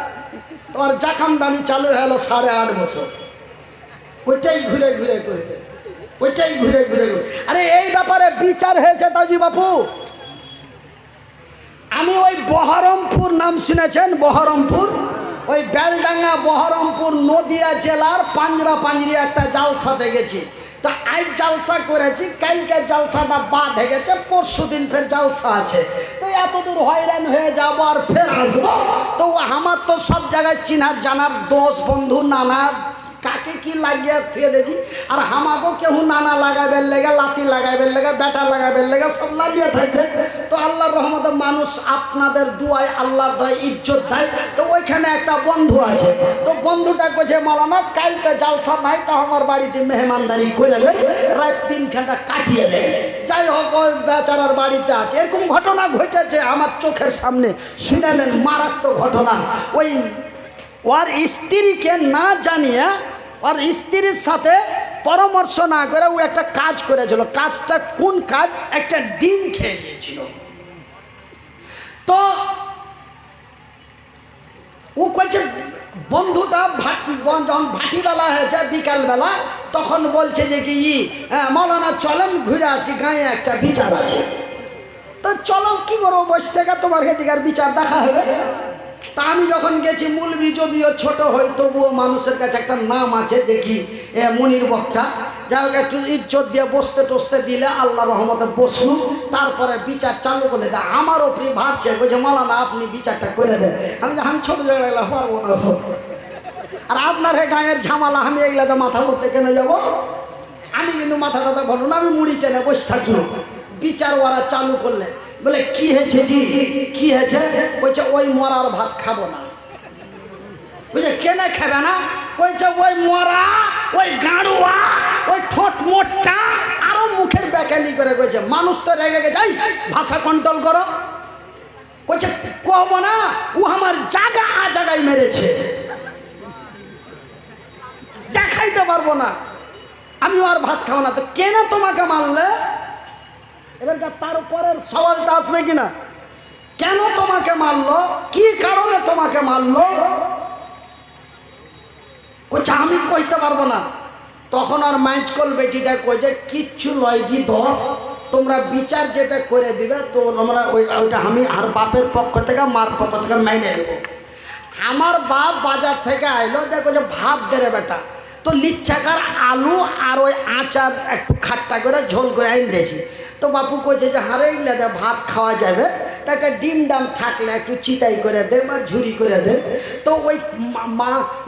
তোর জাকামদানি চালু হলো 8.5 বছর। ওইটাই ঘুরে ঘুরে করবে, ওইটাই ঘুরে ঘুরে। আরে এই ব্যাপারে বিচার হয়েছে তাজি বাপু। আমি ওই বহরমপুর নাম শুনেছেন? বহরমপুর, ওই বেলডাঙ্গা বহরমপুর নদিয়া জেলার পাঞ্জরি একটা জালসা দেখেছি। তা আজ জালসা করেছি, কালকে জালসাটা বাদ হয়ে গেছে, পরশু দিন ফের জালসা আছে। তো এত দূর হয়রান হয়ে যাবো আর ফের আসবো, তো আমার তো সব জায়গায় চিনার জানার দোষ বন্ধু নানা কাকে কি লাগিয়ে থুয়ে দিয়েছি। আর আমাকেও কেউ নানা লাগাবের লেগে, লাতি লাগাইবের লেগে, বেটা লাগাইবের লেগে সব লাগিয়ে থাকে। তো আল্লাহর রহমতে মানুষ আপনাদের দুয়ায়, আল্লাহর দয় ইজ্জত দেয়। তো ওইখানে একটা বন্ধু আছে, তো বন্ধুটা কইছে মালানা কালকে জালসা নাই, তো আমার বাড়িতে মেহমানদারি করে নেন, রাত 3 ঘন্টা কাটিয়ে নেন। যাই হোক, ওই বেচারার বাড়িতে আছে। এরকম ঘটনা ঘটেছে আমার চোখের সামনে, শুনেলেন মারাত্মক ঘটনা। ওই ওর স্ত্রীকে না জানিয়ে, ওর স্ত্রীর সাথে পরামর্শ না করে ও একটা কাজ করেছিল। কাজটা কোন কাজ? একটা ডিম খেয়ে নিয়েছিল। তো ও কইছে বন্ধুটা যখন ভাটিবেলা হয়েছে বিকালবেলা, তখন বলছে যে কি মৌলানা চলেন ঘুরে আসি, গায়ে একটা বিচার আছে। তো চলো, কি করবো, বসে থেকে তোমার এদিকার বিচার দেখা হবে। তা আমি যখন গেছি, মুলবি যদিও ছোট হই তবুও মানুষের কাছে একটা নাম আছে যে কি মুনির বক্তা, যাই হোক একটু ইজ্জত দিয়ে বসতে টসতে দিলে আল্লাহ রহমতে বসলুম। তারপরে বিচার চালু করে দেয়। আমার ওপরে ভাবছে, বলছে মাওলানা আপনি বিচারটা করে দেন। আমি ছোট জায়গায় পারবো না, আর আপনার হে গায়ের ঝামালা, আমি এগুলাতে মাথা করতে কেন যাবো। আমি কিন্তু মাথা টাথা ঘটনা না, আমি মুড়ি টেনে বসে থাকি। বিচার ওরা চালু করলে বলে কি হয়েছে জি, কি হয়েছে? বলছে ওই মরার ভাত খাবো না। বুঝলে কেনে খাবে না? বলছে ওই মরা, ওই গাড়ুয়া, ওই ঠোঁট মোটটা, আরো মুখের ব্যাকানি করে কইছে। মানুষ তো রেগে গেছে, ভাষা কন্ট্রোল করো। কইছে কব না, ও আমার জায়গা জায়গায় মেরেছে, দেখাইতে পারবো না, আমি আর ভাত খাবো না। তো কেন তোমাকে মারলে? এবার তার উপরের সওয়ালটা আসবে কিনা, কেন তোমাকে মারলো, কি কারণে তোমাকে মারলো? কইছে আমি কইতে পারবো না। তখন আর মাইজকল বেটিটা কইছে কিচ্ছু লয় জি দোষ, তোমরা বিচার যেটা করে দিবে তো আমরা ওইটা আমি আর বাপের পক্ষ থেকে মার পক্ষ থেকে মাইনে নেব। আমার বাপ বাজার থেকে আইলো, দেখো যে ভাত দেরে বেটা, তো লিচ্ছাকার আলু আর ওই আচার একটু খাট্টা করে ঝোল করে আইন দিয়েছি। তো বাপু কইছে যে হারে ইলে দে ভাত খাওয়া যাবে, তাকে ডিম ডাম থাকলে একটু চিতাই করে দে বা ঝুরি করে দে। তো ওই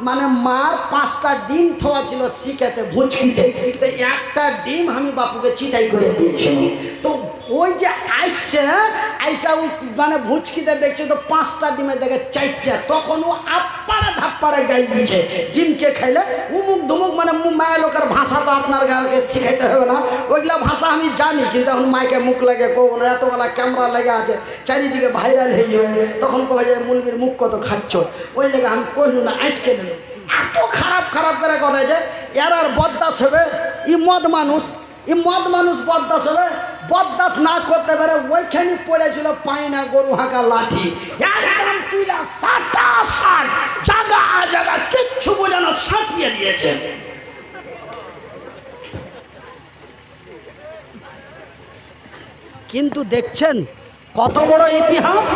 মানে মার 5টা ডিম থোয়া ছিল শিখাতে ভুঁচকিতে, তো একটা ডিম আমি বাপুকে চিতাই করে দিয়েছি। তো ওই যে আইসা ও মানে ভুঁচকিতে দেখছে তো 5টা ডিমে দেখে 4টা, তখন ও আপ্পাড়া ধাপ্পাড়া গাই দিয়েছে। ডিমকে খাইলে উমুক ধুমুক, মানে মায়ের লোকের ভাষা তো আপনার গাঁকে শিখাইতে হবে না, ওইগুলা ভাষা আমি জানি, কিন্তু এখন মাইকে মুখ লাগে কব না, এতবেলা ক্যামেরা লেগে আছে, চারিদিকে ভাইরাল হয়ে যাবে, তখন কবে যে মুলবির মুখ কত খাচ্ছ, ওই লেগে আমি কইল না, আটকে নিল। এত খারাপ খারাপ করে কথা যে এর আর বদদাস হবে। মদ মানুষ বদদাস হবে, বদদাস না করতে পারে ওইখানে পড়েছিল পাইনা গরু হাঁকা লাঠি, একদম তুইলা সাটা সাট জায়গা জায়গা কিচ্ছু বোঝানো সাটিয়ে দিয়েছে। কিন্তু দেখছেন কত বড় ইতিহাস।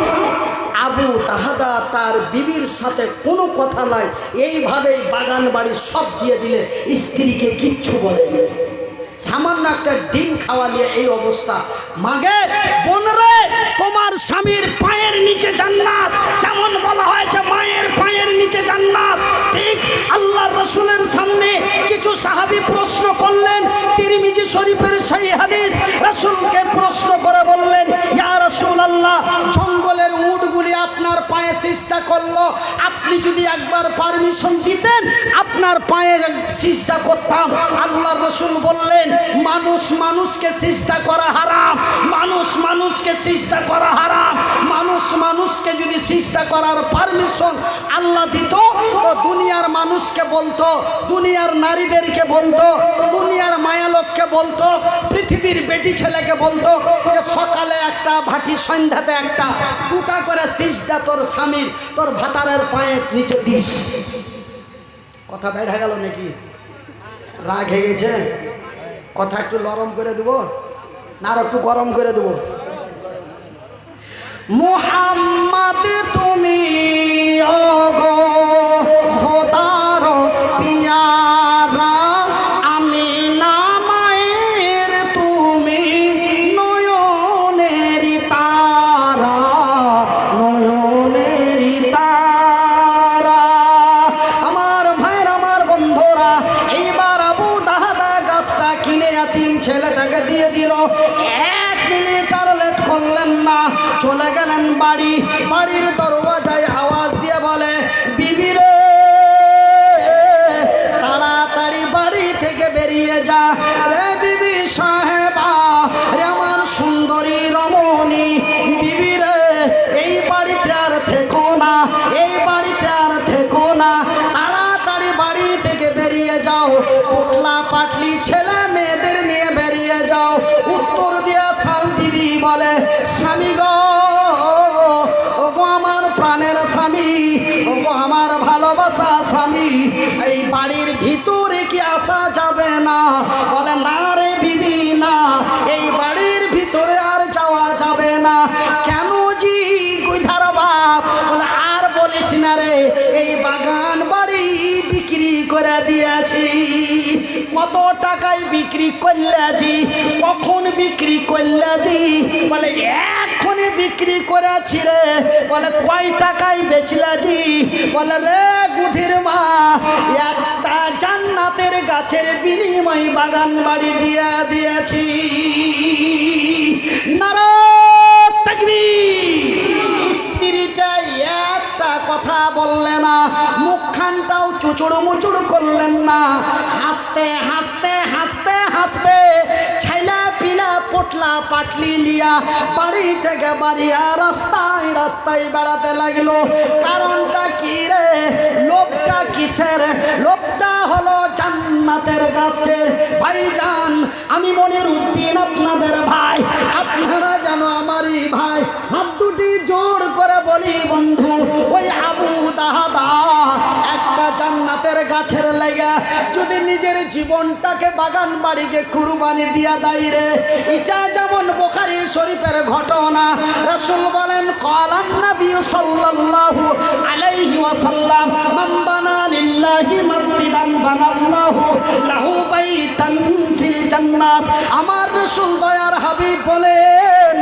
আবু তাহাদা তার বিবির সাথে কোনো কথা নাই, এইভাবেই বাগান বাড়ি সব দিয়ে দিলে, স্ত্রীকে কিচ্ছু বলেনি। সামান্য একটা ডিম খাওয়ালিয়ে এই অবস্থা। মাগে বোনরে, তোমার স্বামীর পায়ের নিচে জান্নাত, যেমন বলা হয়েছে মায়ের পায়ের নিচে জান্নাত, ঠিক আল্লাহর রাসূলের সামনে কিছু সাহাবী প্রশ্ন করলেন। তিরমিজি শরীফের সেই হাদিস, রাসূলকে প্রশ্ন করে বললেন, ইয়া রাসূলুল্লাহ, জঙ্গলের উটগুলি আপনার পায়ে সিজদা করলো, আপনি যদি একবার পারমিশন দিতেন আপনার পায়ে সিজদা করতাম। আল্লাহর রাসূল বললেন, মানুষ মানুষকে সিজদা করা হারাম, মানুষ মানুষকে সিজদা করা হারাম। মানুষ মানুষকে যদি সিজদা করার পারমিশন আল্লাহ দিত, তো দুনিয়ার মানুষকে বলতো, দুনিয়ার নারীদেরকে বলতো, দুনিয়ার মায়ালোককে বলতো, পৃথিবীর বেটি ছেলেকে বলতো যে সকালে একটা ভাটি, সন্ধ্যাতে একটা, দুটা করে সিজদা তোর স্বামীর, তোর ভাতারের পায়ের নিচে দিস। কথা বেড়ে গেল নাকি? রাগ হয়ে গেছে? কথা একটু নরম করে দেবো না আর একটু গরম করে দেবো? মুহাম্মদ তুমি ওগো খোদার পিয়ারা, আমি না মায়ের তুমি নয়নের তারা, নয়নের তারা। আমার ভাইয়ের, আমার বন্ধুরা, এইবার আবু দাহাদা গাছটা কিনে ইয়াতীম ছেলেটাকে দিয়ে দিল। 1 মিনিট আর লেট করলেন না, চলে গেলেন বাড়ি। বাড়ির দরওয়াজায় আওয়াজ দিয়ে বলে, বিবি রে, তাড়াতাড়ি বাড়ি থেকে বেরিয়ে যা। রে বিবি সাহেবা, রে আমার সুন্দরী রমণী, বিবি রে, এই বাড়িতে আর থেকো না, এই বাড়িতে আর থেকো না, তাড়াতাড়ি বাড়ি থেকে বেরিয়ে যাও, পোটলা পাটলি ছেলে মেয়েদের নিয়ে বেরিয়ে যাও। উত্তর দিয়া বিবি বলে, স্বামী গো, ওগো আমার প্রাণের স্বামী, ওগো আমার ভালোবাসা বিক্রি করে দিয়েছি। কত টাকায় বিক্রি করলেছি, কখন বিক্রি করলেছি? বলে এক্ষুনি বিক্রি করেছি রে। বলে কয় টাকায় বেচলেছি? বলে রে বুধির মা, একটা জান্নাতের গাছের বিনিময় বাগান বাড়ি দিয়ে দিয়েছি। নারায়ে তাকবীর। স্ত্রীটা একটা কথা বললে না, মুখখানটাও চুচুড় মুচুড় করলেন না। হাসতে হাসতে হাসতে হাসতে ছাইলা পিলা পটলা পাটলি লিয়া বাড়ি থেকে বাড়িয়া রাস্তায় রাস্তায় বেড়াতে লাগলো। কারণটা কি রে? লোকটা কিসের? লোকটা হলো জান্নাতের গাছের। ভাইজান, আমি মনির উদ্দিন আপনাদের ভাই, আপনারা যেন আমারই ভাই। হাত দুটি জোর করে বলি বন্ধু, ওই আবু দাহাদা একটা জান্নাতের গাছের লাগা যদি নিজের জীবনটাকে বাগান বাড়িকে কুরবানি দিয়া দেয় রে, এটা যেমন বুখারী শরীফের ঘটনা। রাসূল বলেন, ক্বালান নবী সাল্লাল্লাহু আলাইহি ওয়াসাল্লাম, মান বানা লিল্লাহি মাসজিদান বানাল্লাহু লাহু বাইতান ফিল জান্নাত। আমার রাসূল দয়ার হাবিব বলেন,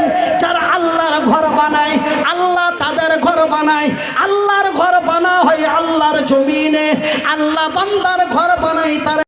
যারা আল্লাহর ঘর বানায়, আল্লাহ তাদের ঘর বানায়। আল্লাহর ঘর বানা হয় আল্লাহর জমিনে, আল্লাহ বান্দার ঘর বানায় তার